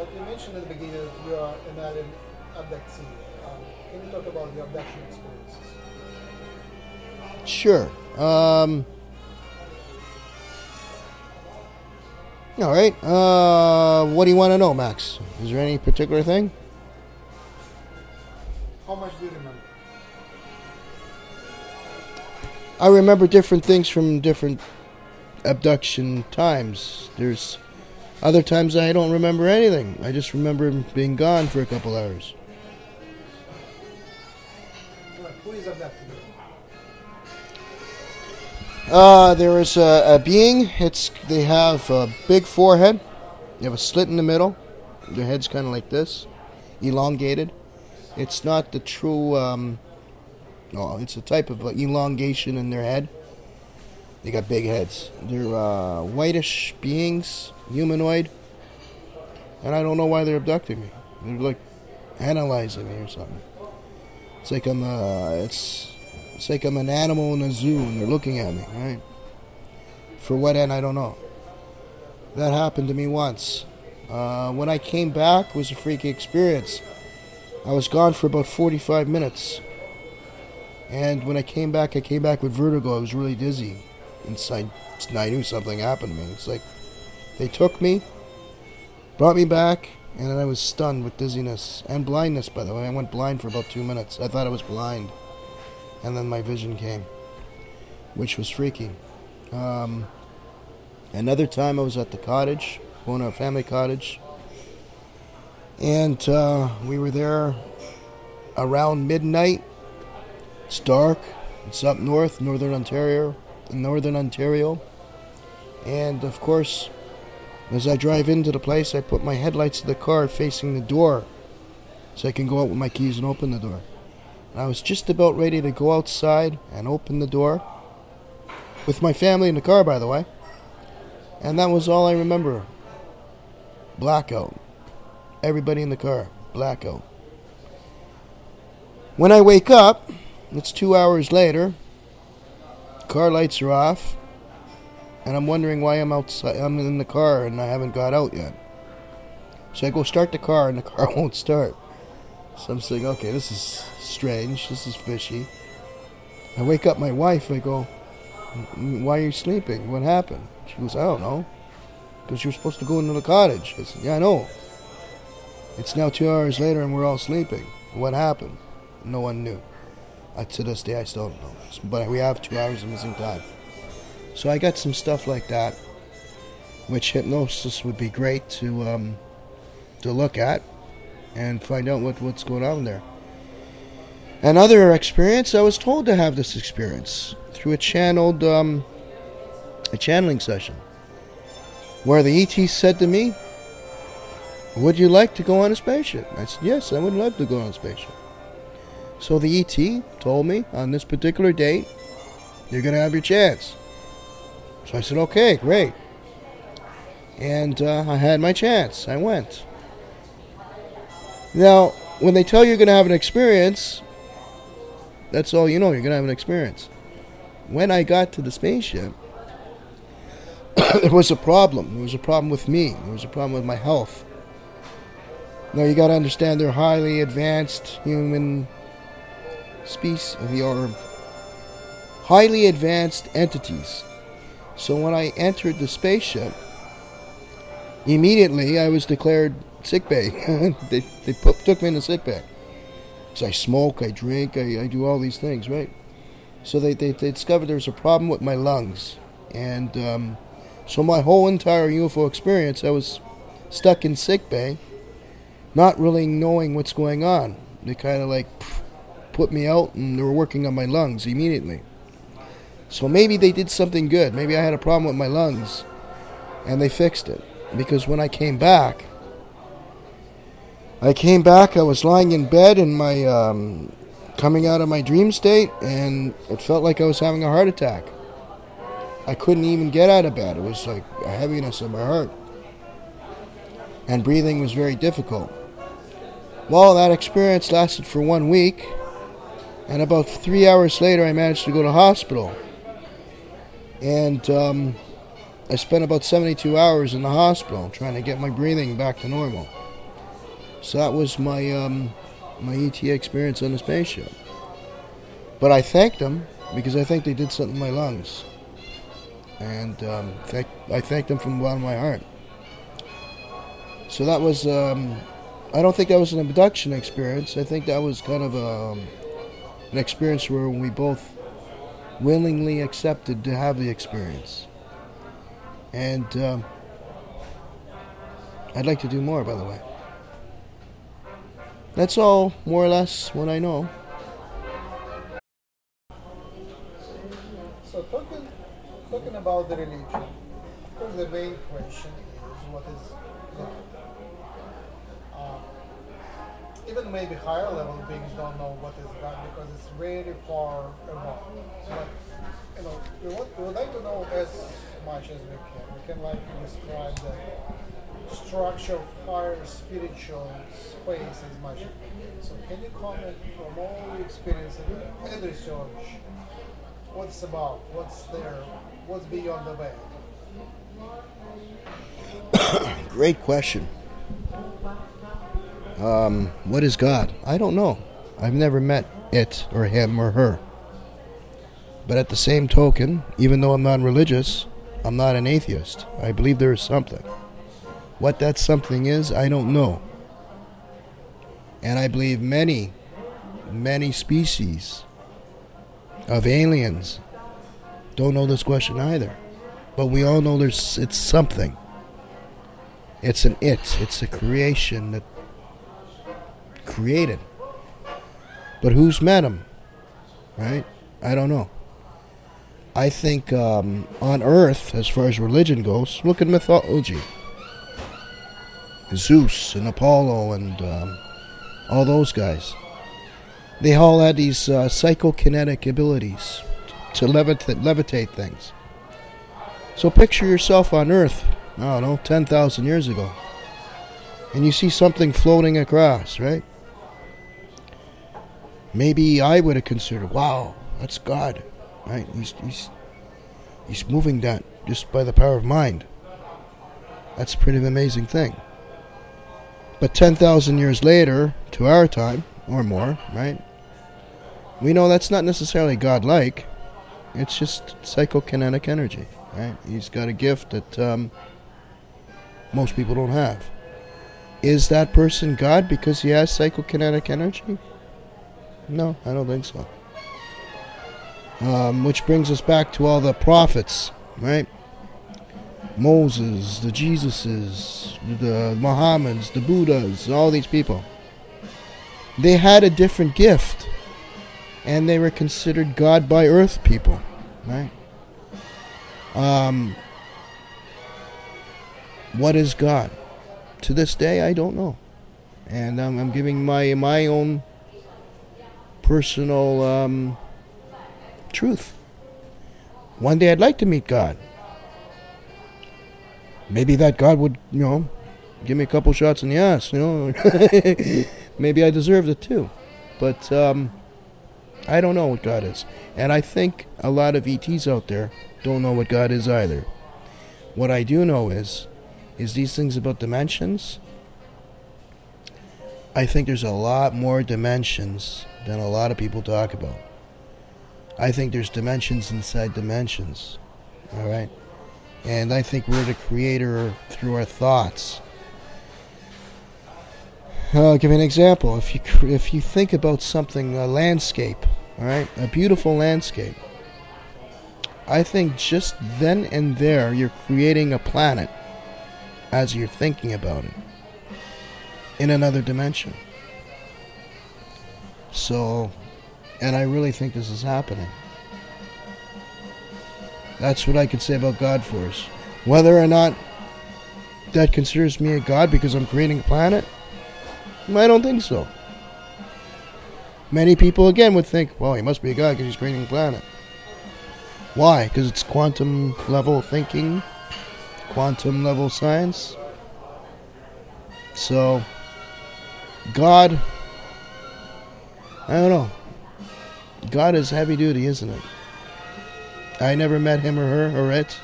Like you mentioned at the beginning that you are an alien abductee. Can you talk about the abduction experiences? Sure. All right. What do you want to know, Max? Is there any particular thing? How much do you remember? I remember different things from different abduction times. There's other times I don't remember anything. I just remember being gone for a couple hours. Who is abducted? There was a being. They have a big forehead. They have a slit in the middle. Their head's kind of like this, elongated. It's not the true. No, it's a type of elongation in their head. They got big heads. They're whitish beings, humanoid, and I don't know why they're abducting me. They're like analyzing me or something. It's like it's like I'm an animal in a zoo and they're looking at me, right? For what end, I don't know. That happened to me once. When I came back, it was a freaky experience. I was gone for about 45 minutes. And when I came back with vertigo. I was really dizzy. Inside, I knew something happened to me. It's like they took me, brought me back, and then I was stunned with dizziness and blindness, by the way. I went blind for about 2 minutes. I thought I was blind. And then my vision came, which was freaky. Another time I was at the cottage, going to a family cottage, and we were there around midnight. It's dark. It's up north, northern Ontario, and of course, as I drive into the place, I put my headlights of the car facing the door, so I can go out with my keys and open the door. And I was just about ready to go outside and open the door, with my family in the car, by the way, and that was all I remember. Blackout. Everybody in the car. Blackout. When I wake up, it's 2 hours later. Car lights are off, and I'm wondering why I'm outside. I'm in the car and I haven't got out yet. So I go start the car, and the car won't start. So I'm saying, okay, this is strange. This is fishy. I wake up my wife. I go, why are you sleeping? What happened? She goes, I don't know. Because you were supposed to go into the cottage. I said, yeah, I know. It's now 2 hours later and we're all sleeping. What happened? No one knew. To this day, I still don't know. But we have 2 hours of missing time. So I got some stuff like that, which hypnosis would be great to look at and find out what's going on there. Another experience, I was told to have this experience through a channeling session, where the ET said to me, would you like to go on a spaceship? I said, yes, I would love to go on a spaceship. So the ET told me, on this particular date, you're going to have your chance. So I said, okay, great. And I had my chance. I went. Now, when they tell you you're going to have an experience, that's all you know. You're going to have an experience. When I got to the spaceship, there was a problem. There was a problem with me. There was a problem with my health. Now, you got to understand, they're highly advanced human species, or highly advanced entities. So when I entered the spaceship, immediately I was declared sick bay. they took me in the sick bay. So I smoke, I drink, I do all these things, right? So they discovered there was a problem with my lungs. And so my whole entire UFO experience, I was stuck in sick bay, not really knowing what's going on. They kind of like put me out, and they were working on my lungs immediately. So maybe they did something good. Maybe I had a problem with my lungs, and they fixed it. Because when I came back, I was lying in bed in my, coming out of my dream state, and it felt like I was having a heart attack. I couldn't even get out of bed. It was like a heaviness in my heart. And breathing was very difficult. Well, that experience lasted for 1 week, and about 3 hours later I managed to go to hospital. And I spent about 72 hours in the hospital trying to get my breathing back to normal. So that was my my ET experience on the spaceship. But I thanked them because I think they did something to my lungs. And I thanked them from the bottom of my heart. So that was, I don't think that was an abduction experience. I think that was kind of an experience where we both willingly accepted to have the experience. And I'd like to do more, by the way. That's all, more or less, what I know. So talking about the religion, of course the main question is what is God? Even maybe higher level beings don't know what is God because it's really far above. But we would like to know as much as we can. We can like describe the structure of higher spiritual space as much as we can. So can you comment from all your experience and research? What's about? What's there? What's beyond the veil? Great question. What is God? I don't know. I've never met it or him or her. But at the same token, even though I'm not religious, I'm not an atheist. I believe there is something. What that something is, I don't know. And I believe many, many species of aliens don't know this question either. But we all know it's something. It's an it. It's a creation that created. But who's met him? Right? I don't know. I think on Earth, as far as religion goes, look at mythology. Zeus and Apollo and all those guys. They all had these psychokinetic abilities to levitate things. So picture yourself on Earth, I don't know, 10,000 years ago. And you see something floating across, right? Maybe I would have considered, wow, that's God, right? He's moving that just by the power of mind. That's a pretty amazing thing. But 10,000 years later, to our time, or more, right? We know that's not necessarily God-like. It's just psychokinetic energy, right? He's got a gift that most people don't have. Is that person God because he has psychokinetic energy? No, I don't think so. Which brings us back to all the prophets, right? Moses, the Jesuses, the Muhammads, the Buddhas, all these people. They had a different gift, and they were considered God by earth people, right? What is God? To this day, I don't know. And I'm giving my own personal truth. One day I'd like to meet God. Maybe that God would, give me a couple shots in the ass, Maybe I deserved it too. But I don't know what God is. And I think a lot of ETs out there don't know what God is either. What I do know is these things about dimensions. I think there's a lot more dimensions than a lot of people talk about. I think there's dimensions inside dimensions. All right? And I think we're the creator through our thoughts. I'll give you an example. If you think about something, a landscape, all right, a beautiful landscape, I think just then and there you're creating a planet as you're thinking about it in another dimension. So, and I really think this is happening. That's what I can say about God for us. Whether or not that considers me a God because I'm creating a planet, I don't think so. Many people, again, would think, well, he must be a God because he's creating a planet. Why? Because it's quantum level thinking, quantum level science. So, God, I don't know. God is heavy duty, isn't it? I never met him or her or it.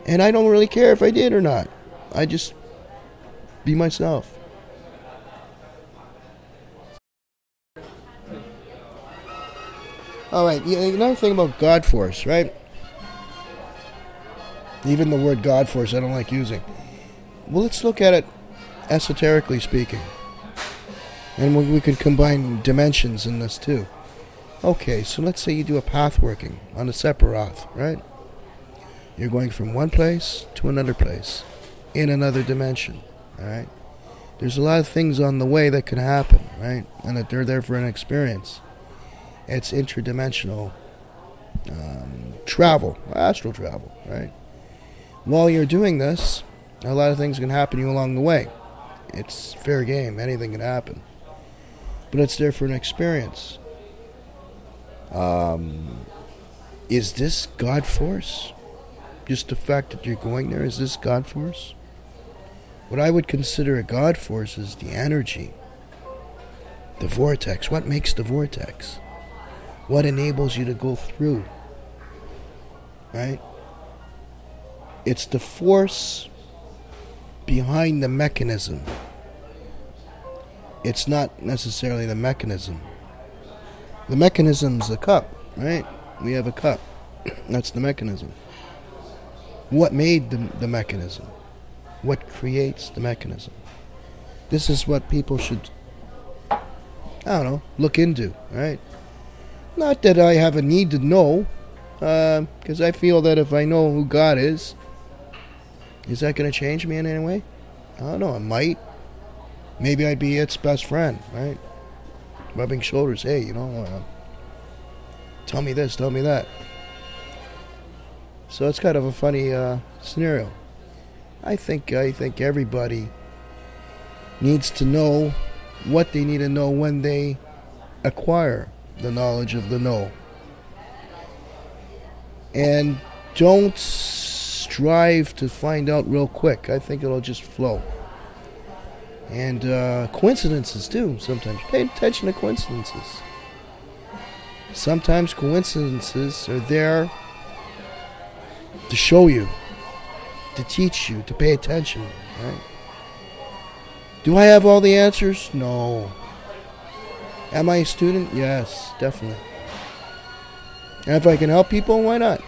And I don't really care if I did or not. I just be myself. All right, another thing about God Force, right? Even the word God Force I don't like using. Well, let's look at it esoterically speaking. And we could combine dimensions in this too. Okay, so let's say you do a path working on a Sephiroth, right? You're going from one place to another place in another dimension, all right? There's a lot of things on the way that can happen, right? And that they're there for an experience. It's interdimensional travel, astral travel, right? While you're doing this, a lot of things can happen to you along the way. It's fair game. Anything can happen. But it's there for an experience. Is this God Force? Just the fact that you're going there, is this God Force? What I would consider a God Force is the energy. The vortex. What makes the vortex? What enables you to go through? Right? It's the force behind the mechanism. It's not necessarily the mechanism. The mechanism's the cup, right? We have a cup. That's the mechanism. What made the mechanism? What creates the mechanism? This is what people should, I don't know, look into, right? Not that I have a need to know, because I feel that if I know who God is that going to change me in any way? I don't know, it might. Maybe I'd be its best friend, right? Rubbing shoulders, hey, tell me this, tell me that. So it's kind of a funny scenario. I think everybody needs to know what they need to know when they acquire the knowledge of the know. And don't strive to find out real quick. I think it'll just flow. And coincidences too, sometimes. Pay attention to coincidences. Sometimes coincidences are there to show you, to teach you, to pay attention, right? Do I have all the answers? No. Am I a student? Yes, definitely. And if I can help people, why not?